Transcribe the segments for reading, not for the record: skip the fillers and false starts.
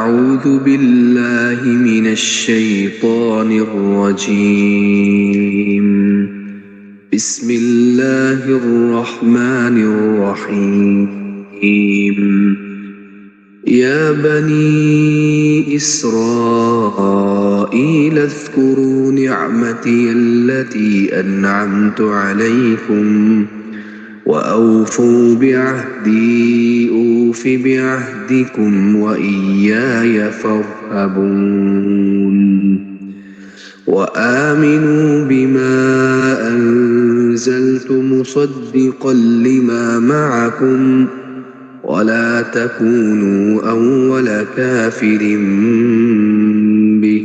أعوذ بالله من الشيطان الرجيم. بسم الله الرحمن الرحيم. يا بني إسرائيل اذكروا نعمتي التي أنعمت عليكم وأوفوا بعهدي أوف بعهدكم وإياي فارهبون. وآمنوا بما أنزلت مصدقا لما معكم ولا تكونوا أول كافر به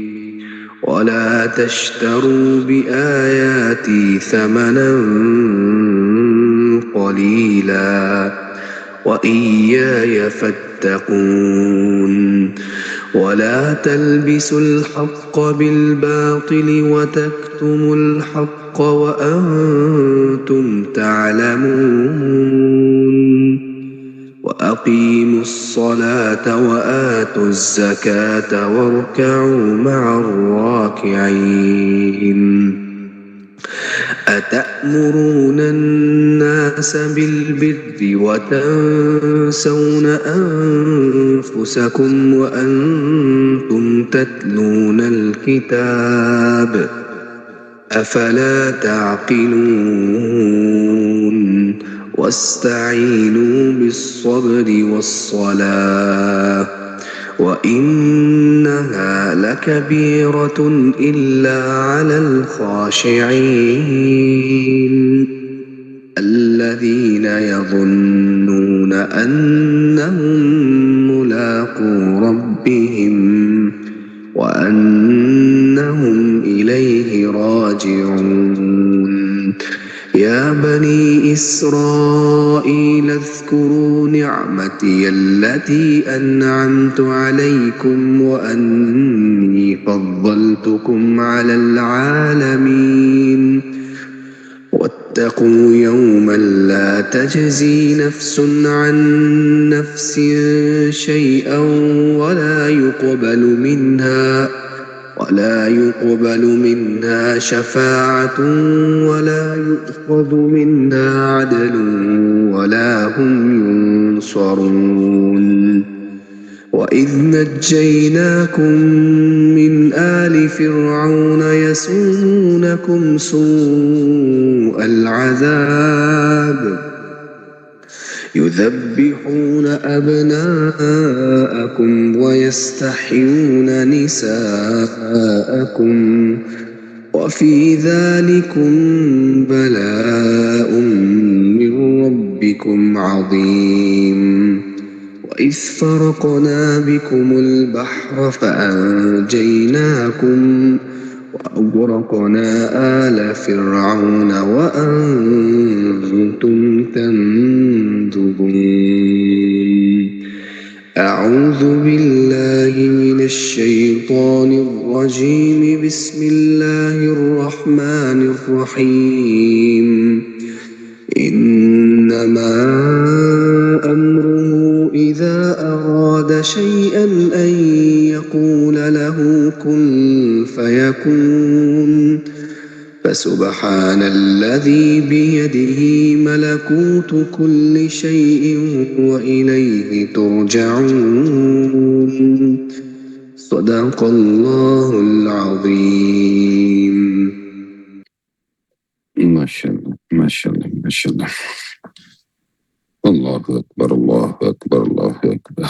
ولا تشتروا بآياتي ثمنا قليلا وإياي فاتقون. ولا تلبسوا الحق بالباطل وتكتموا الحق وأنتم تعلمون. وأقيموا الصلاة وآتوا الزكاة واركعوا مع الراكعين. أتأمرون الناس بالبر وتنسون أنفسكم وأنتم تتلون الكتاب أفلا تعقلون. واستعينوا بالصبر والصلاة وإنها لكبيرة إلا على الخاشعين الذين يظنون أنهم ملاقو ربهم وأنهم إليه راجعون. يا بني إسرائيل اذكروا نعمتي التي أنعمت عليكم وأني فضلتكم على العالمين. واتقوا يوما لا تجزي نفس عن نفس شيئا ولا يقبل منها شفاعة ولا يؤخذ منها عدل ولا هم ينصرون. وإذ نجيناكم من آل فرعون يسومونكم سوء العذاب يذبحون أبناءكم ويستحيون نساءكم وفي ذلكم بلاء من ربكم عظيم. وإذ فرقنا بكم البحر فأنجيناكم وأغرقنا آل فرعون وأنتم تنظرون. أعوذ بالله من الشيطان الرجيم. بسم الله الرحمن الرحيم. إنما أمره إذا أراد شيئا أن يقول له كن فيكون. فسبحان الذي بيده ملكوت كل شيء وإليه ترجعون. صدق الله العظيم. ما شاء الله ما شاء الله ما شاء الله. الله أكبر الله أكبر الله أكبر.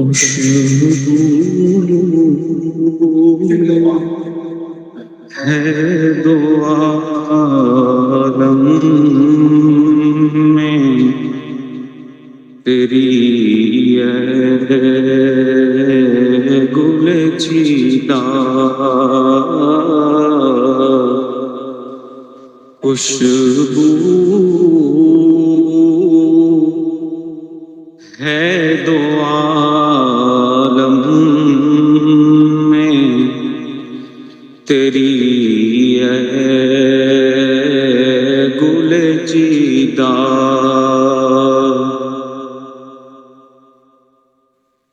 خوشبو ہے دو عالم میں تیری ہے گل چیتا خوشبو ہے دو عالم میں تیری ہے گل چیتا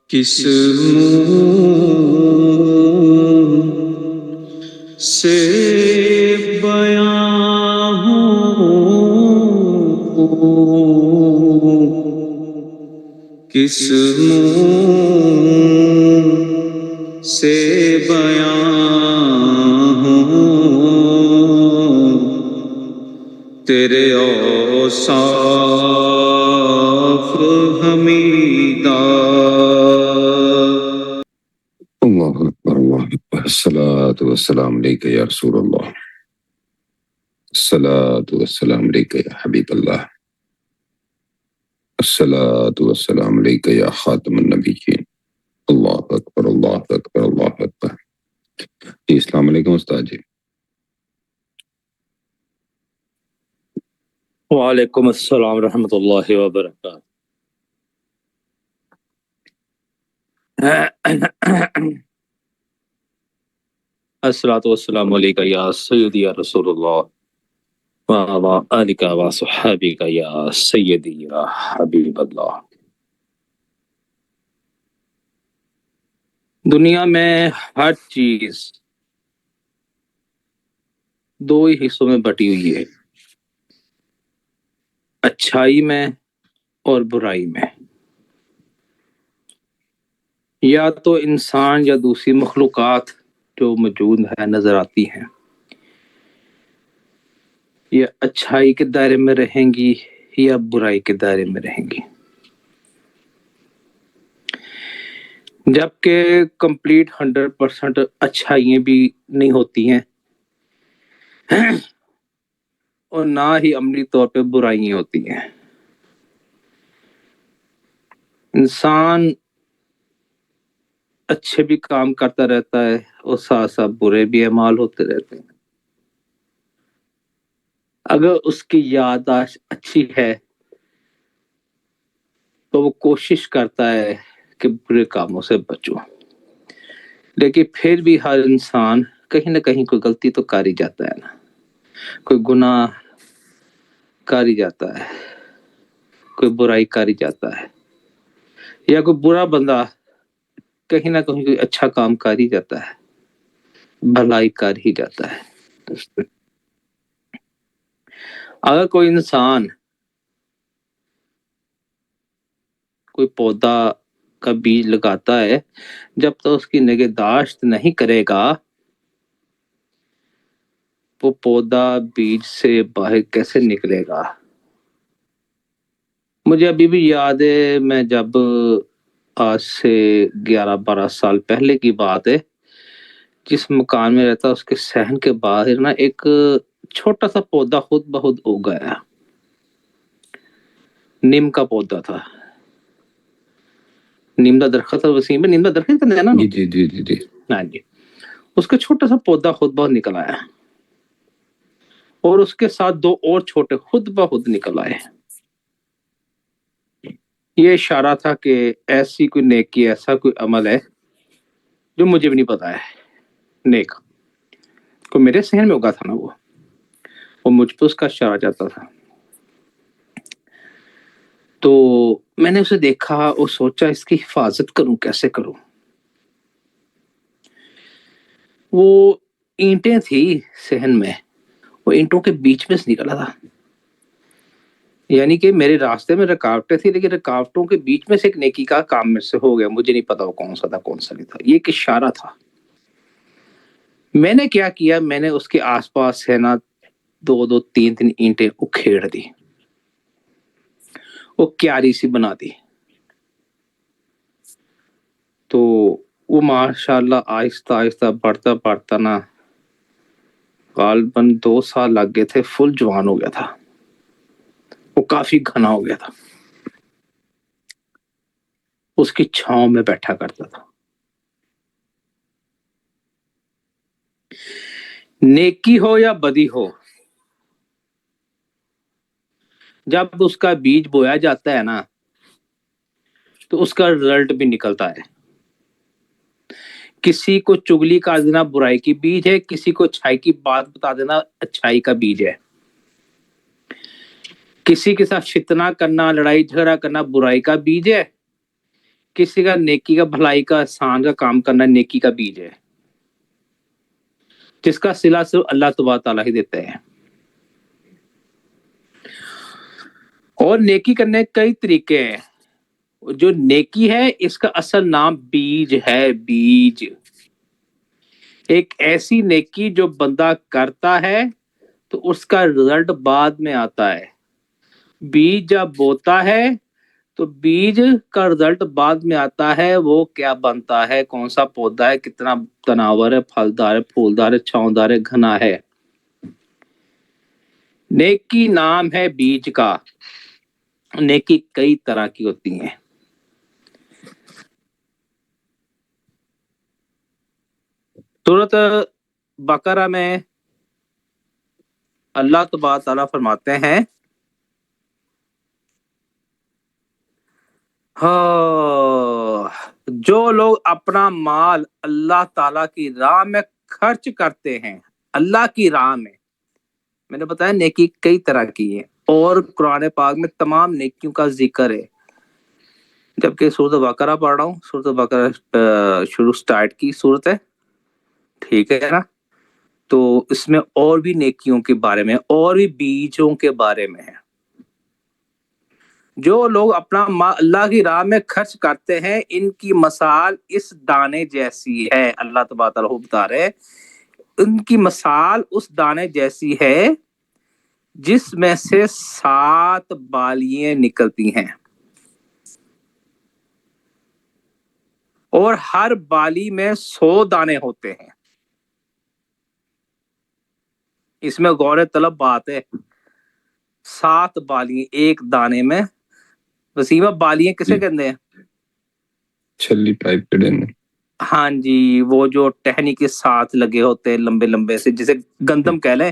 کس منہ سے بیاں ہوں کس منہ سے بیاں ہوں تیرے اوصاف حمیدہ اللہ اکبر اللہ اکبر الصلاۃ والسلام علیک یا رسول اللہ الصلاۃ والسلام علیک یا حبیب اللہ الصلاۃ والسلام علیک یا خاتم النبیین اللہ اکبر اللہ اکبر اللہ اکبر جی السلام علیکم استاد جی وعلیکم السلام ورحمۃ اللہ وبرکاتہ الصلاۃ والسلام علیک یا سیدی یا رسول اللہ وعلی آلک وصحابک یا سیدی یا حبیب اللہ. دنیا میں ہر چیز دو ہی حصوں میں بٹی ہوئی ہے، اچھائی میں اور برائی میں. یا تو انسان یا دوسری مخلوقات جو موجود ہے نظر آتی ہیں یا اچھائی کے دائرے میں رہیں گی یا برائی کے دائرے میں رہیں گی، جبکہ کمپلیٹ 100% اچھائیاں بھی نہیں ہوتی ہیں اور نہ ہی عملی طور پہ برائیاں ہوتی ہیں. انسان اچھے بھی کام کرتا رہتا ہے اور ساتھ ساتھ برے بھی اعمال ہوتے رہتے ہیں. اگر اس کی یادداشت اچھی ہے تو وہ کوشش کرتا ہے کہ برے کاموں سے بچو، لیکن پھر بھی ہر انسان کہیں نہ کہیں کوئی غلطی تو کر ہی جاتا ہے نا، کوئی گناہ کر ہی جاتا ہے، کوئی برائی کر ہی جاتا ہے، یا کوئی برا بندہ کہیں نہ کہیں کوئی اچھا کام کر ہی جاتا ہے، بھلائی کر ہی جاتا ہے. اگر کوئی انسان کوئی پودا کا بیج لگاتا ہے، جب تک اس کی نگہداشت نہیں کرے گا وہ پودا بیج سے باہر کیسے نکلے گا. مجھے ابھی بھی یاد ہے، میں جب آج سے 11-12 سال پہلے کی بات ہے، جس مکان میں رہتا اس کے صحن کے باہر نا ایک چھوٹا سا پودا خود بخود اگ گیا، نیم کا پودا تھا. نیم کا درخت تھا، وسیم نیم کا درخت ہے نا. جی جی جی جی جی ہاں جی، اس کا چھوٹا سا پودا خود بخود نکل آیا اور اس کے ساتھ 2 اور چھوٹے خود بخود نکل آئے. یہ اشارہ تھا کہ ایسی کوئی نیکی، ایسا کوئی عمل ہے جو مجھے بھی نہیں پتا ہے، نیک کو میرے ذہن میں ہوگا تھا نا، وہ مجھ پہ اس کا اشارہ جاتا تھا. تو میں نے اسے دیکھا اور سوچا اس کی حفاظت کروں، کیسے کروں. وہ اینٹیں تھی صحن میں، وہ اینٹوں کے بیچ میں سے نکلا تھا، یعنی کہ میرے راستے میں رکاوٹیں تھی لیکن رکاوٹوں کے بیچ میں سے ایک نیکی کا کام میں سے ہو گیا. مجھے نہیں پتا وہ کون سا تھا کون سا نہیں تھا، یہ ایک اشارہ تھا. میں نے کیا کیا، میں نے اس کے آس پاس ہے نا 2-3 اینٹیں اکھیڑ دی، وہ کیاری سی بنا دی. تو وہ ماشاءاللہ آہستہ آہستہ بڑھتا بڑھتا نا غالباً 2 سال لگ گئے تھے، فل جوان ہو گیا تھا، وہ کافی گھنا ہو گیا تھا، اس کی چھاؤں میں بیٹھا کرتا تھا۔ نیکی ہو یا بدی ہو، جب اس کا بیج بویا جاتا ہے نا تو اس کا رزلٹ بھی نکلتا ہے۔ کسی کو چگلی کر دینا برائی کی بیج ہے، کسی کو اچھائی کی بات بتا دینا اچھائی کا بیج ہے، کسی کے ساتھ فتنہ کرنا، لڑائی جھگڑا کرنا برائی کا بیج ہے، کسی کا نیکی کا بھلائی کا احسان کا کام کرنا نیکی کا بیج ہے، جس کا صلہ صرف اللہ تبارک تعالیٰ ہی دیتے ہیں۔ اور نیکی کرنے کے کئی طریقے ہیں۔ جو نیکی ہے اس کا اصل نام بیج ہے، بیج۔ ایک ایسی نیکی جو بندہ کرتا ہے تو اس کا رزلٹ بعد میں آتا ہے۔ بیج جب بوتا ہے تو بیج کا رزلٹ بعد میں آتا ہے، وہ کیا بنتا ہے، کون سا پودا ہے، کتنا تناور ہے، پھلدار ہے، پھولدار ہے، چھاؤندار ہے، گھنا ہے۔ نیکی نام ہے بیج کا۔ نیکی کئی طرح کی ہوتی ہیں۔ سورۃ بقرہ میں اللہ تبارک تعالیٰ فرماتے ہیں جو لوگ اپنا مال اللہ تعالیٰ کی راہ میں خرچ کرتے ہیں، اللہ کی راہ میں نے بتایا نیکی کئی طرح کی ہے، اور قرآن پاک میں تمام نیکیوں کا ذکر ہے۔ جبکہ سورۃ بقرہ پڑھ رہا ہوں، سورۃ بقرہ شروع سٹارٹ کی صورت ہے، ٹھیک ہے نا؟ تو اس میں اور بھی نیکیوں کے بارے میں، اور بھی بیجوں کے بارے میں ہے۔ جو لوگ اپنا مال اللہ کی راہ میں خرچ کرتے ہیں، ان کی مثال اس دانے جیسی ہے۔ اللہ تبارک تعالیٰ بتا رہے ان کی مثال اس دانے جیسی ہے جس میں سے 7 بالیاں نکلتی ہیں، اور ہر بالی میں 100 دانے ہوتے ہیں۔ اس میں غور طلب بات ہے، 7 بالیاں ایک دانے میں۔ وسیمہ بالیاں کسے کہتے ہیں؟ چھلی ٹائپ کے ڈینے۔ ہاں جی، وہ جو ٹہنی کے ساتھ لگے ہوتے ہیں لمبے لمبے سے، جسے گندم کہہ لیں،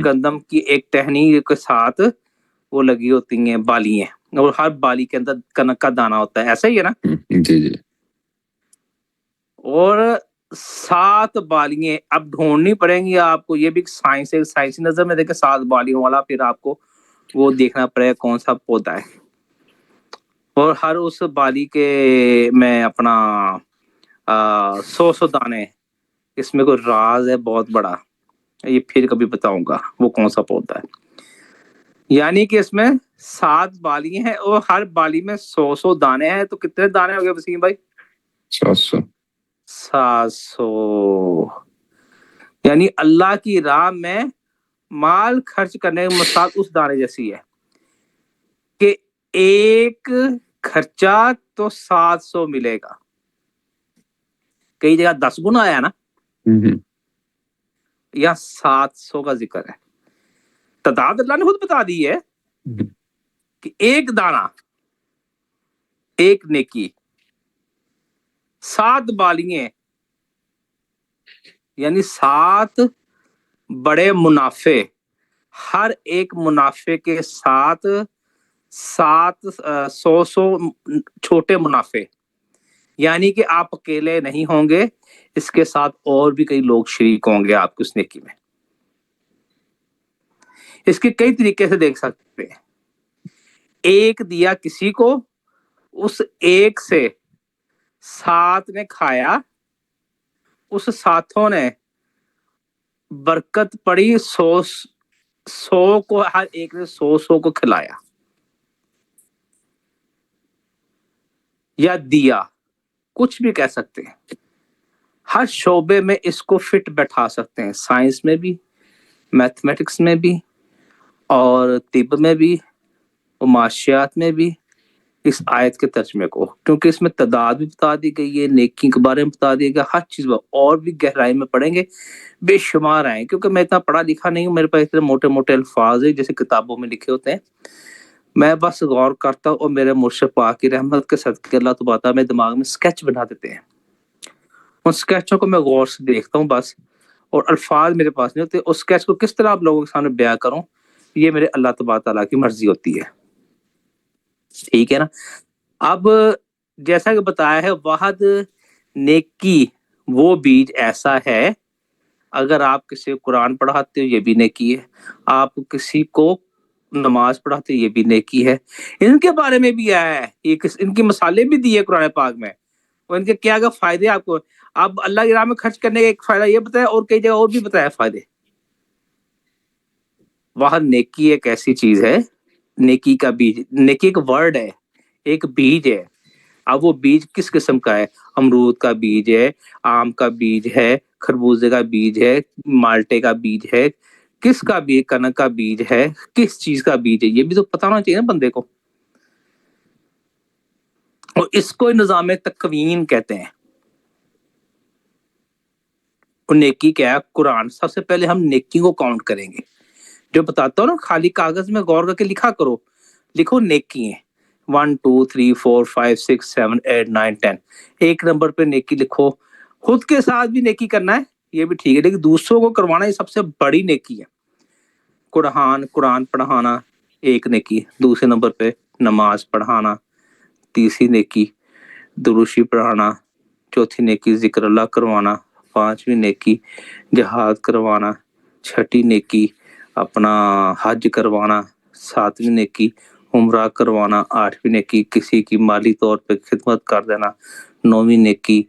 گندم کی ایک ٹہنی کے ساتھ وہ لگی ہوتی ہیں بالیاں، اور ہر بالی کے اندر کنک کا دانہ ہوتا ہے، ایسا ہی ہے نا؟ جی جی۔ اور 7 بالیاں اب ڈھونڈنی پڑیں گی آپ کو، یہ بھی سائنس ہے، سائنسی نظر میں دیکھیں 7 بالیوں والا، پھر آپ کو وہ دیکھنا پڑے گا کون سا پودا ہے، اور ہر اس بالی کے میں اپنا 100 دانے۔ اس میں کوئی راز ہے بہت بڑا، یہ پھر کبھی بتاؤں گا وہ کون سا پودا ہے۔ یعنی کہ اس میں 7 بالی ہیں اور ہر بالی میں 100 دانے ہیں، تو کتنے دانے ہو گئے وسیم بھائی؟ 700۔ 700۔ یعنی اللہ کی راہ میں مال خرچ کرنے کی مثال اس دانے جیسی ہے کہ ایک خرچہ تو 700 ملے گا۔ کئی جگہ 10 گنا آیا نا، یا 700 کا ذکر ہے۔ تعداد اللہ نے خود بتا دی ہے کہ ایک دانہ، ایک نیکی، 7 بالیاں، یعنی 7 بڑے منافع، ہر ایک منافع کے ساتھ 100 چھوٹے منافع، یعنی کہ آپ اکیلے نہیں ہوں گے، اس کے ساتھ اور بھی کئی لوگ شریک ہوں گے آپ کی اس نیکی میں۔ اس کے کئی طریقے سے دیکھ سکتے ہیں۔ ایک دیا کسی کو، اس ایک سے 7 نے کھایا، اس 7 نے برکت پڑی، 100 کو، ہر ایک نے 100 کو کھلایا یا دیا، کچھ بھی کہہ سکتے ہیں۔ ہر شعبے میں اس کو فٹ بیٹھا سکتے ہیں، سائنس میں بھی، میتھمیٹکس میں بھی، اور طب میں بھی، اور معاشیات میں بھی، اس آیت کے ترجمے کو، کیونکہ اس میں تعداد بھی بتا دی گئی ہے، نیکی کے بارے میں بتا دیا گیا، ہر چیز اور بھی گہرائی میں پڑھیں گے، بے شمار ہیں، کیونکہ میں اتنا پڑھا لکھا نہیں ہوں، میرے پاس اتنے موٹے موٹے الفاظ ہیں جیسے کتابوں میں لکھے ہوتے ہیں، میں بس غور کرتا ہوں اور میرے مرشد پاک کی رحمت کے صدقے اللہ تبارک میں دماغ میں سکیچ بنا دیتے ہیں، ان سکیچوں کو میں غور سے دیکھتا ہوں بس، اور الفاظ میرے پاس نہیں ہوتے، اس سکیچ کو کس طرح آپ لوگوں کے سامنے بیان کروں، یہ میرے اللہ تبارک تعالیٰ کی مرضی ہوتی ہے، ٹھیک ہے نا۔ اب جیسا کہ بتایا ہے، واحد نیکی وہ بیج ایسا ہے، اگر آپ کسی کو قرآن پڑھاتے ہو یہ بھی نیکی ہے، آپ کسی کو نماز پڑھاتے یہ بھی نیکی ہے، ان کے بارے میں بھی آیا ہے، ان کی مثالیں بھی دی ہے قرآن پاک میں، اور ان کے کیا کیا فائدے آپ کو، اب اللہ کی راہ میں خرچ کرنے کا ایک فائدہ یہ بتایا، اور کئی جگہ اور بھی بتایا فائدے۔ واحد نیکی ایک ایسی چیز ہے، نیکی کا بیج، نیکی ایک ورڈ ہے، ایک بیج ہے، اب وہ بیج کس قسم کا ہے، امرود کا بیج ہے، آم کا بیج ہے، خربوزے کا بیج ہے، مالٹے کا بیج ہے، کس کا بیج، کنک کا بیج ہے، کس چیز کا بیج ہے، یہ بھی تو پتہ ہونا چاہیے نا بندے کو، اور اس کو نظام تکوین کہتے ہیں۔ اور نیکی کیا ہے، قرآن، سب سے پہلے ہم نیکی کو کاؤنٹ کریں گے، جو بتاتا ہوں نا، خالی کاغذ میں غور کر کے لکھا کرو، لکھو نیکی ہیں 1 2 3 4 5 6 7 8 9 10، ایک نمبر پہ نیکی لکھو، خود کے ساتھ بھی نیکی کرنا ہے یہ بھی ٹھیک ہے، لیکن دوسروں کو کروانا یہ سب سے بڑی نیکی ہے۔ قرآن پڑھانا ایک نیکی، دوسرے نمبر پہ نماز پڑھانا، تیسری نیکی دروشی پڑھانا، چوتھی نیکی ذکر اللہ کروانا، پانچویں نیکی جہاد کروانا، چھٹی نیکی اپنا حج کروانا، ساتویں نیکی عمرہ کروانا، آٹھویں نیکی کسی کی مالی طور پہ خدمت کر دینا، نویں نیکی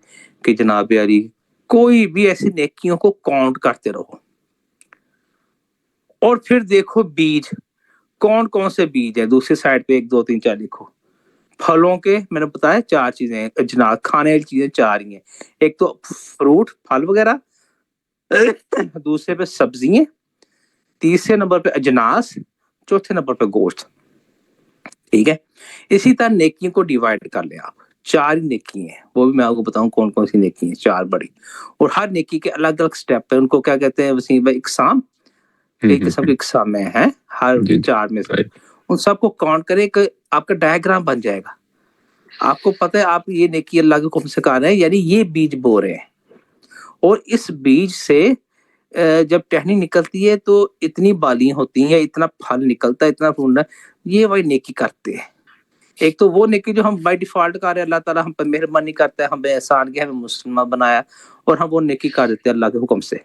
کہ جناب علی، کوئی بھی ایسی نیکیوں کو کاؤنٹ کرتے رہو، اور پھر دیکھو بیج کون کون سے بیج ہیں، دوسری سائڈ پہ 1 2 3 4 لکھو۔ پھلوں کے میں نے بتایا 4 چیزیں ہیں، اجناس کھانے والی چیزیں 4 ہی ہیں، ایک تو فروٹ پھل وغیرہ، دوسرے پہ سبزیاں، تیسرے نمبر پہ اجناس، چوتھے نمبر پہ گوشت، ٹھیک ہے۔ اسی طرح نیکیوں کو ڈیوائڈ کر لیں آپ، 4 ہی نیکی ہیں، وہ بھی میں آپ کو بتاؤں کون کون سی نیکی ہیں، 4 بڑی، اور ہر نیکی کے الگ الگ سٹیپ ہیں، ان کو کیا کہتے ہیں وسیم بھائی، اقسام، ایک قسم کے اقسام میں ہیں ہر 4 میں سے، ان سب کو کاؤنٹ کریں کہ آپ کا ڈائیگرام بن جائے گا، آپ کو پتہ ہے آپ یہ نیکی اللہ کے حکم سے کر رہے ہیں، یعنی یہ بیج بو رہے ہیں، اور اس بیج سے جب ٹہنی نکلتی ہے تو اتنی بالیاں ہوتی ہیں، اتنا پھل نکلتا ہے، اتنا پھولنا، یہ وہی نیکی کرتے ہیں۔ ایک تو وہ نیکی جو ہم بائی ڈیفالٹ کر رہے ہیں، اللہ تعالیٰ ہم پہ مہربانی کرتا ہے، ہمیں احسان کیا، ہمیں مسلمان بنایا، اور ہم وہ نیکی کر دیتے ہیں اللہ کے حکم سے،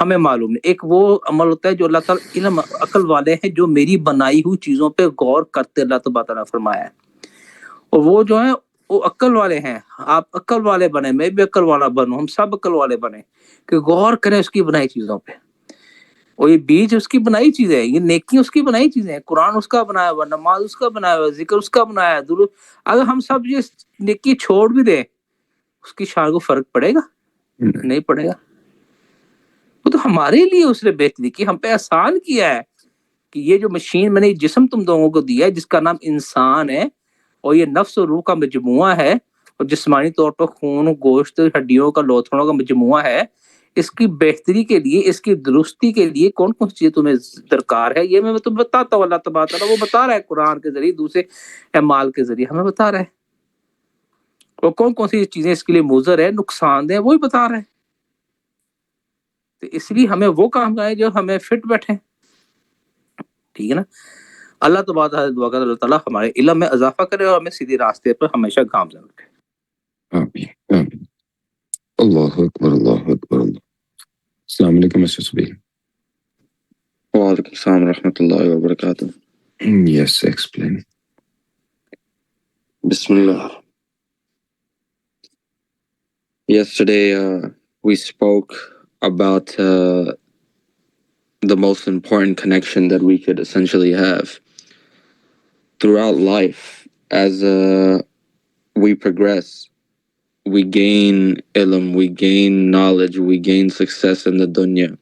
ہمیں معلوم نہیں۔ ایک وہ عمل ہوتا ہے جو اللہ تعالیٰ علم عقل والے ہیں، جو میری بنائی ہوئی چیزوں پہ غور کرتے اللہ تبارک نے فرمایا ہے، اور وہ جو ہیں وہ عقل والے ہیں، آپ عقل والے بنے، میں بھی عقل والا بنوں، ہم سب عقل والے بنے کہ غور کریں اس کی بنائی چیزوں پہ، اور یہ بیج اس کی بنائی چیزیں ہیں، یہ نیکی اس کی بنائی چیزیں ہیں، قرآن اس کا بنایا ہوا، نماز اس کا بنایا ہوا، ذکر اس کا بنایا ہے، اگر ہم سب یہ نیکی چھوڑ بھی دیں اس کی شان کو فرق پڑے گا؟ نہیں پڑے گا، وہ تو ہمارے لیے اس نے بہتری کی، ہم پہ احسان کیا ہے کہ یہ جو مشین میں نے جسم تم لوگوں کو دیا ہے جس کا نام انسان ہے، اور یہ نفس اور روح کا مجموعہ ہے، اور جسمانی طور پر خون، گوشت، ہڈیوں کا، لوتھڑوں کا مجموعہ ہے، اس کی بہتری کے لیے، اس کی درستی کے لیے کون کون سی چیزیں تمہیں درکار ہے، یہ میں تمہیں بتاتا ہوں، اللہ تبارک تعالیٰ وہ بتا رہا ہے قرآن کے ذریعے، دوسرے اعمال کے ذریعے ہمیں بتا رہا ہے، اور کون کون سی چیزیں اس کے لیے مضر ہے، نقصان دہ، وہی بتا رہا ہے، تو اس لیے ہمیں وہ کام کریں جو ہمیں فٹ بیٹھے، ٹھیک ہے نا۔ اللہ تبارک دعا کر اللہ تعالیٰ ہمارے علم میں اضافہ کرے اور ہمیں سیدھے راستے پر ہمیشہ گامزن رکھے۔ آمین آمین۔ اللہ اکبر اللہ اکبر اللہ۔ السلام علیکم مسٹر سبیل۔ وعلیکم السلام ورحمۃ اللہ وبرکاتہ۔ Yes, explain. Bismillah. Yesterday we spoke about the most important connection that we could essentially have throughout life. As we progress, we gain ilm, we gain knowledge, we gain success in the dunya.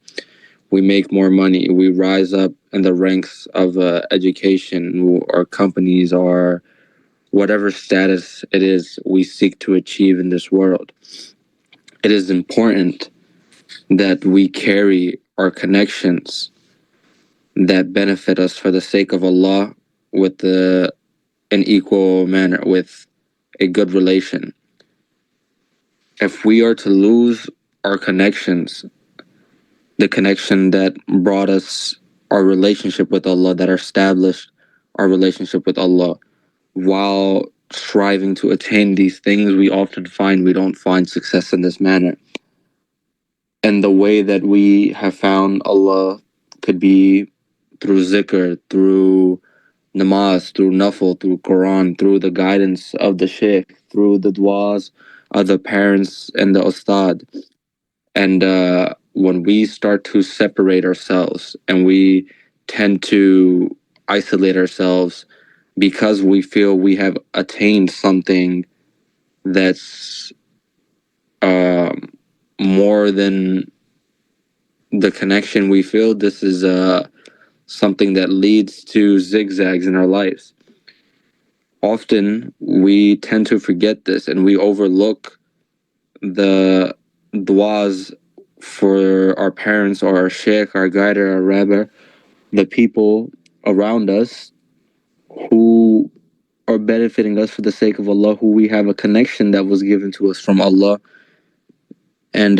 We make more money, we rise up in the ranks of education, our companies, our whatever status it is we seek to achieve in this world. It is important that we carry our connections that benefit us for the sake of Allah with an equal manner, with a good relation. If we are to lose our connections, the connection that brought us our relationship with Allah, that established our relationship with Allah, while striving to attain these things, we often find we don't find success in this manner. And the way that we have found Allah could be through zikr, through namaz, through nafil, through Quran, through the guidance of the sheikh, through the du'as of the parents and the ustad. And when we start to separate ourselves and we tend to isolate ourselves because we feel we have attained something that's more than the connection we feel, this is something that leads to zigzags in our lives. Often we tend to forget this and we overlook the du'as for our parents or our sheikh, our guider, our rabbi, the people around us who are benefiting us for the sake of Allah, who we have a connection that was given to us from Allah. And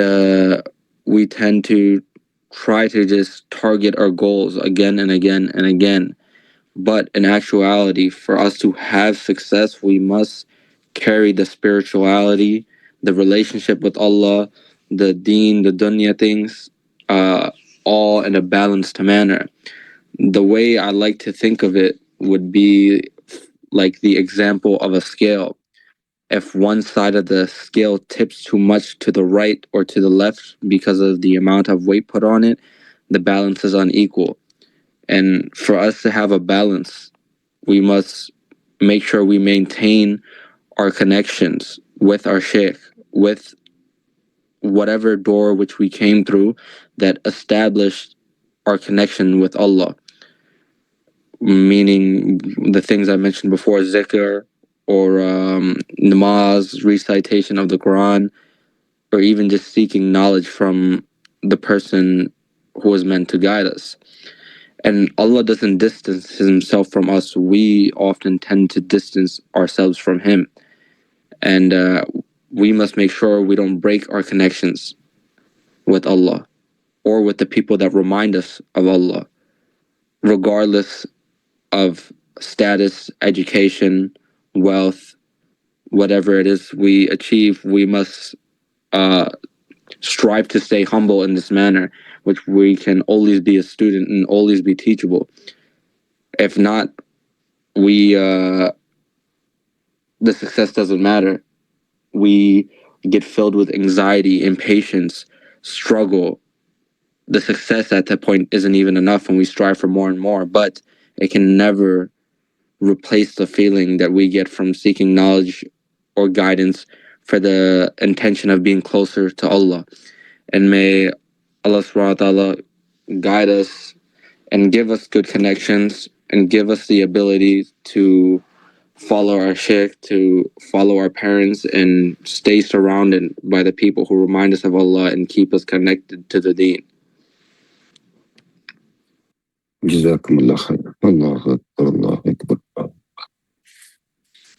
we tend to try to just target our goals again and again and again. But in actuality, for us to have success, we must carry the spirituality, the relationship with Allah, the deen, the dunya things, all in a balanced manner. The way I like to think of it would be like the example of a scale. If one side of the scale tips too much to the right or to the left because of the amount of weight put on it, the balance is unequal. And for us to have a balance, we must make sure we maintain our connections with our sheikh, with whatever door which we came through that established our connection with Allah. Meaning the things I mentioned before, zikr, or namaz, recitation of the Quran, or even just seeking knowledge from the person who is meant to guide us. And Allah doesn't distance himself from us. We often tend to distance ourselves from him. And we must make sure we don't break our connections with Allah or with the people that remind us of Allah, regardless of status, education, wealth, whatever it is we achieve. We must strive to stay humble in this manner, which we can always be a student and always be teachable. If not, the success doesn't matter. We get filled with anxiety, impatience, struggle. The success at that point isn't even enough, and we strive for more and more, but it can never replace the feeling that we get from seeking knowledge or guidance for the intention of being closer to Allah. And may Allah subhanahu wa ta'ala guide us and give us good connections and give us the ability to follow our sheikh, to follow our parents, and stay surrounded by the people who remind us of Allah and keep us connected to the deen. Jazakumullah khair. Allahu Akbar, Allahu Akbar.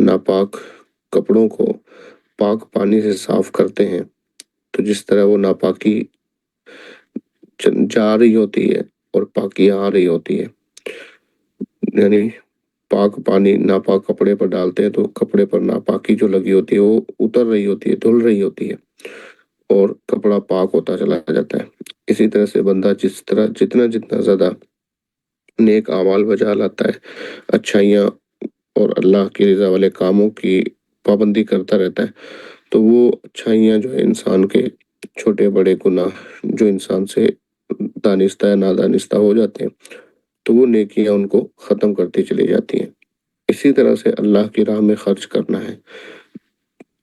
ناپاک کپڑوں کو پاک پانی سے صاف کرتے ہیں تو جس طرح وہ ناپاکی جا رہی ہوتی ہے اور پاکی آ رہی ہوتی ہے، یعنی پاک پانی ناپاک کپڑے پر ڈالتے ہیں تو کپڑے پر ناپاکی جو لگی ہوتی ہے وہ اتر رہی ہوتی ہے، دھل رہی ہوتی ہے اور کپڑا پاک ہوتا چلا جاتا ہے۔ اسی طرح سے بندہ جتنا زیادہ نیک اعمال بجا لاتا ہے، اچھائیاں اور اللہ کی رضا والے کاموں کی پابندی کرتا رہتا ہے، تو وہ اچھائیاں جو ہے انسان کے چھوٹے بڑے گناہ جو انسان سے دانستہ یا نادانستہ ہو جاتے ہیں تو وہ نیکیاں ان کو ختم کرتی چلی جاتی ہیں۔ اسی طرح سے اللہ کی راہ میں خرچ کرنا ہے۔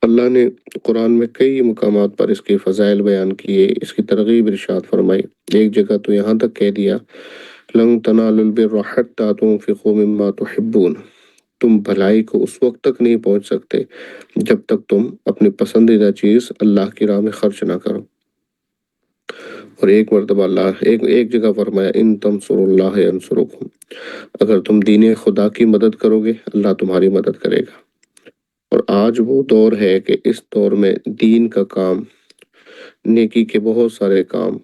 اللہ نے قرآن میں کئی مقامات پر اس کے فضائل بیان کیے، اس کی ترغیب ارشاد فرمائی۔ ایک جگہ تو یہاں تک کہہ دیا لن تنالوا البر حتى تنفقوا مما تحبون، تم بھلائی کو اس وقت تک نہیں پہنچ سکتے جب تک تم اپنی پسندیدہ چیز اللہ کی راہ میں خرچ نہ کرو۔ اور ایک مرتبہ اللہ ایک جگہ فرمایا ان تنصروا اللہ ینصرکم، اگر تم دین خدا کی مدد کرو گے اللہ تمہاری مدد کرے گا۔ اور آج وہ دور ہے کہ اس دور میں دین کا کام، نیکی کے بہت سارے کام،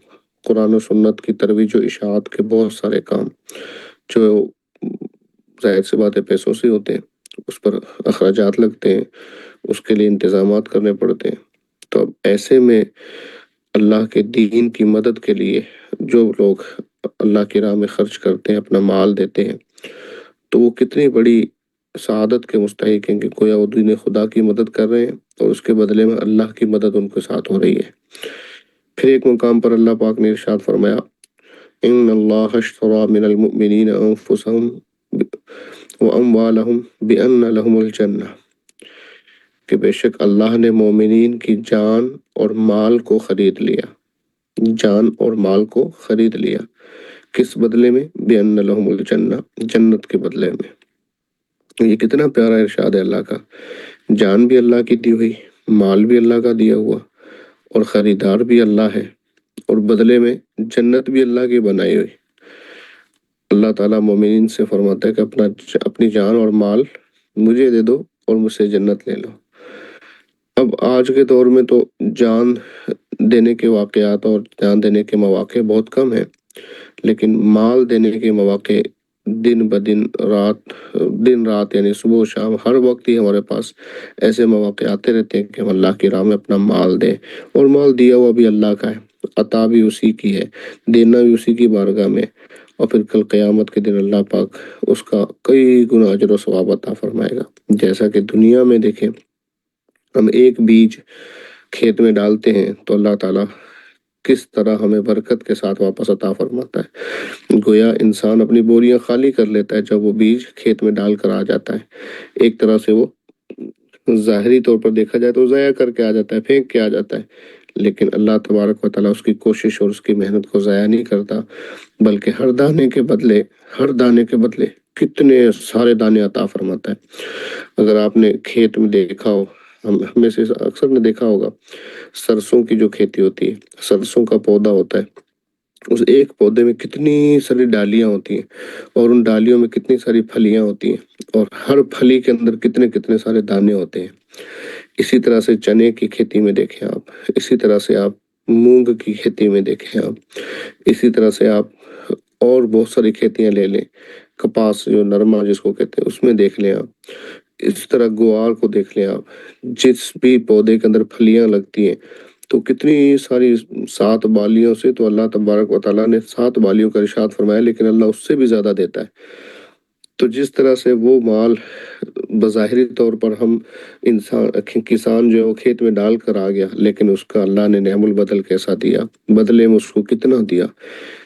قرآن و سنت کی ترویج و اشاعت کے بہت سارے کام جو ظاہر سی بات ہے پیسوں سے ہوتے ہیں، اس پر اخراجات لگتے ہیں، اس کے لیے انتظامات کرنے پڑتے ہیں۔ تو اب ایسے میں اللہ کے دین کی مدد کے لیے جو لوگ اللہ کی راہ میں خرچ کرتے ہیں، اپنا مال دیتے ہیں، تو وہ کتنی بڑی سعادت کے مستحق ہیں کہ گویا وہ دین خدا کی مدد کر رہے ہیں اور اس کے بدلے میں اللہ کی مدد ان کے ساتھ ہو رہی ہے۔ پھر ایک مقام پر اللہ پاک نے ارشاد فرمایا ان اللہ اشتری من المؤمنین انفسهم واموالهم بان لهم الجنہ، کہ بے شک اللہ نے مومنین کی جان اور مال کو خرید لیا، جان اور مال کو خرید لیا، کس بدلے میں؟ بان لهم الجنہ، جنت کے بدلے میں۔ یہ کتنا پیارا ارشاد ہے اللہ کا، جان بھی اللہ کی دی ہوئی، مال بھی اللہ کا دیا ہوا، اور خریدار بھی اللہ ہے، اور بدلے میں جنت بھی اللہ کی بنائی ہوئی۔ اللہ تعالیٰ مومنین سے فرماتا ہے کہ اپنی جان اور مال مجھے دے دو اور مجھ سے جنت لے لو۔ اب آج کے دور میں تو جان دینے کے واقعات اور جان دینے کے مواقع بہت کم ہیں، لیکن مال دینے کے مواقع دن بدن دن رات یعنی صبح و شام ہر وقت ہی ہمارے پاس ایسے مواقع آتے رہتے ہیں کہ ہم اللہ کی راہ میں اپنا مال دیں، اور مال دیا ہوا بھی اللہ کا ہے، عطا بھی اسی کی ہے، دینا بھی اسی کی بارگاہ میں، اور پھر کل قیامت کے دن اللہ پاک اس کا کئی گنا اجر و ثواب عطا فرمائے گا۔ جیسا کہ دنیا میں دیکھیں ہم ایک بیج کھیت میں ڈالتے ہیں تو اللہ تعالیٰ کس طرح ہمیں برکت کے ساتھ واپس عطا فرماتا ہے، گویا انسان اپنی بوریاں خالی کر لیتا ہے جب وہ بیج کھیت میں ڈال کر آ جاتا ہے۔ ایک طرح سے وہ ظاہری طور پر دیکھا جائے تو ضائع کر کے آ جاتا ہے، پھینک کے آ جاتا ہے، لیکن اللہ تبارک و تعالیٰ اس کی کوشش اور اس کی محنت کو ضائع نہیں کرتا، بلکہ ہر دانے کے بدلے کتنے سارے دانے عطا فرماتا ہے۔ اگر آپ نے کھیت میں دیکھا ہو، ہم میں سے اکثر نے دیکھا ہوگا، سرسوں کی جو کھیتی ہوتی ہے، سرسوں کا پودا ہوتا ہے، اس ایک پودے میں کتنی ساری ڈالیاں ہوتی ہیں اور ان ڈالیوں میں کتنی ساری پھلیاں ہوتی ہیں، اور ہر پھلی کے اندر کتنے سارے دانے ہوتے ہیں۔ اسی طرح سے چنے کی کھیتی میں دیکھیں آپ، اسی طرح سے آپ مونگ کی کھیتی میں دیکھیں آپ، اسی طرح سے آپ اور بہت ساری کھیتیاں لے لیں، کپاس جو نرما جس کو کہتے ہیں اس میں دیکھ لیں آپ، اس طرح گوار کو دیکھ لیں آپ، جس بھی پودے کے اندر پھلیاں لگتی ہیں تو کتنی ساری 7 بالیوں سے تو اللہ تبارک و تعالیٰ نے 7 بالیوں کا ارشاد فرمایا، لیکن اللہ اس سے بھی زیادہ دیتا ہے۔ تو جس طرح سے وہ مال بظاہری طور پر ہم کسان جو ہے وہ کھیت میں ڈال کر آ گیا، لیکن اس کا اللہ نے نعم البدل کیسا دیا، بدلے میں اس کو کتنا دیا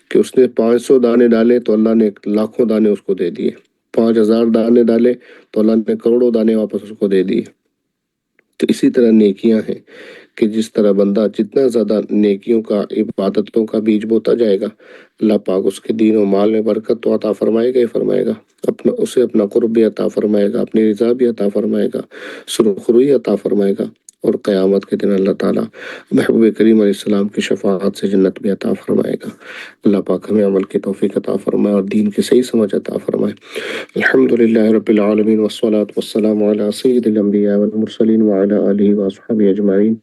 کہ اس نے 500 دانے ڈالے تو اللہ نے لاکھوں دانے اس کو دے دیے، 5000 دانے ڈالے تو اللہ نے کروڑوں دانے واپس اس کو دے دیے۔ تو اسی طرح نیکیاں ہیں کہ جس طرح بندہ جتنا زیادہ نیکیوں کا، عبادتوں کا بیج بوتا جائے گا، اللہ پاک اس کے دین و مال میں برکت تو عطا فرمائے گا ہی فرمائے گا، اسے اپنا قرب بھی عطا فرمائے گا، اپنی رضا بھی عطا فرمائے گا، سرخروئی عطا فرمائے گا، اور قیامت کے دن اللہ تعالیٰ محبوب کریم علیہ السلام کی شفاعت سے جنت بھی عطا فرمائے گا۔ اللہ پاک ہمیں عمل کی توفیق عطا فرمائے اور دین کی صحیح سمجھ عطا فرمائے۔ الحمدللہ رب العالمین والصلاة والسلام علی سید الانبیاء والمرسلین وعلی آلہ واصحابہ اجمعین۔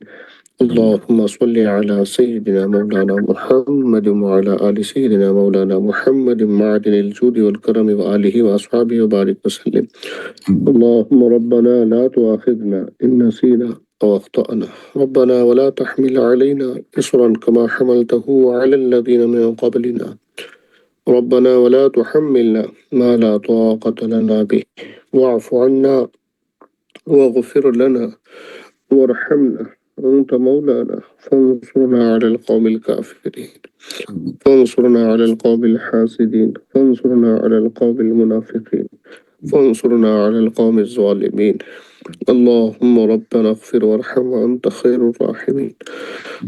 اللهم صل على سيدنا مولانا محمد وعلى آل سيدنا مولانا محمد معدن الجود والكرم وآله وأصحابه وبارك وسلم. اللهم ربنا لا تؤاخذنا إن نسينا أو أخطأنا، ربنا ولا تحمل علينا إصرا كما حملته على الذين من قبلنا، ربنا ولا تحملنا ما لا طاقة لنا به، واعف عنا واغفر لنا وارحمنا أنت مولانا فانصرنا على القوم الكافرين، فانصرنا على القوم الحاسدين، فانصرنا على القوم المنافقين، فانصرنا على القوم الظالمين. اللهم ربنا اغفر وارحم وأنت خير الراحمين.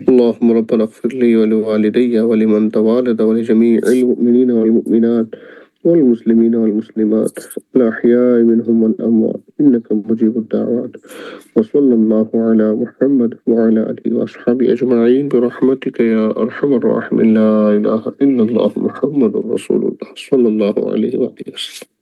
اللهم ربنا اغفر لي ولوالدي ولمن توالد ولجميع المؤمنين والمؤمنات والمسلمين والمسلمات الأحياء منهم والأموات إنك مجيب الدعوات. وصلى الله على محمد وعلى آله وأصحابه أجمعين برحمتك يا أرحم الراحمين. لا إله إلا الله محمد رسول الله صلى الله عليه وآله وسلم.